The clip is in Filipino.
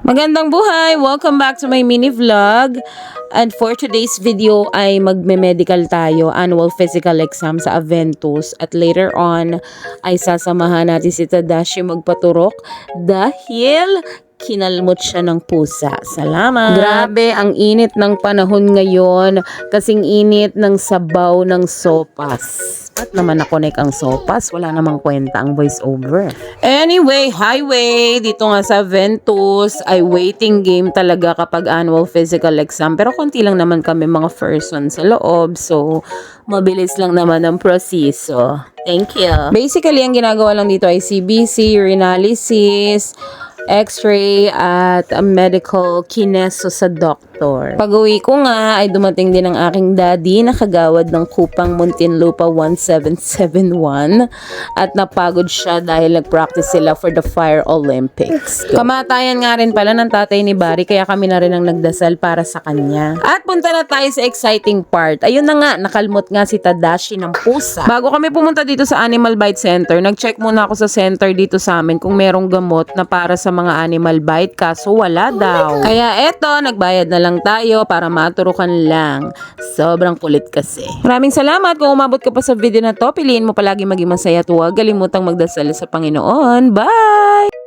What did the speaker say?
Magandang buhay! Welcome back to my mini vlog. And for today's video ay magme-medical tayo, annual physical exam sa Aventus. At later on ay sasamahan natin si Tadashi magpaturok dahil kinalmot siya ng pusa. Salamat! Grabe, ang init ng panahon ngayon, kasing init ng sabaw ng sopas. At naman nakonek ang sopas, wala namang kwenta ang voice over. Anyway, highway, dito nga sa Ventus, ay waiting game talaga kapag annual physical exam. Pero konti lang naman kami mga person sa loob, so mabilis lang naman ang proseso. Thank you. Basically, ang ginagawa lang dito ay CBC, urinalysis, X-ray at medical kineso sa doktor. Pag-uwi ko nga ay dumating din ang aking daddy na kagawad ng Kupang Muntinlupa 1771 at napagod siya dahil nag-practice sila for the Fire Olympics. Kamatayan nga rin pala ng tatay ni Barry kaya kami na rin ang nagdasal para sa kanya. At punta na tayo sa exciting part. Ayun na nga, nakalmot nga si Tadashi ng pusa. Bago kami pumunta dito sa Animal Bite Center, nag-check muna ako sa center dito sa amin kung merong gamot na para sa mga animal bite, kaso wala daw. Kaya eto, nagbayad na lang tayo para maturukan lang. Sobrang kulit kasi. Maraming salamat kung umabot ka pa sa video na to. Piliin mo palagi maging masaya at huwag kalimutang magdasal sa Panginoon. Bye!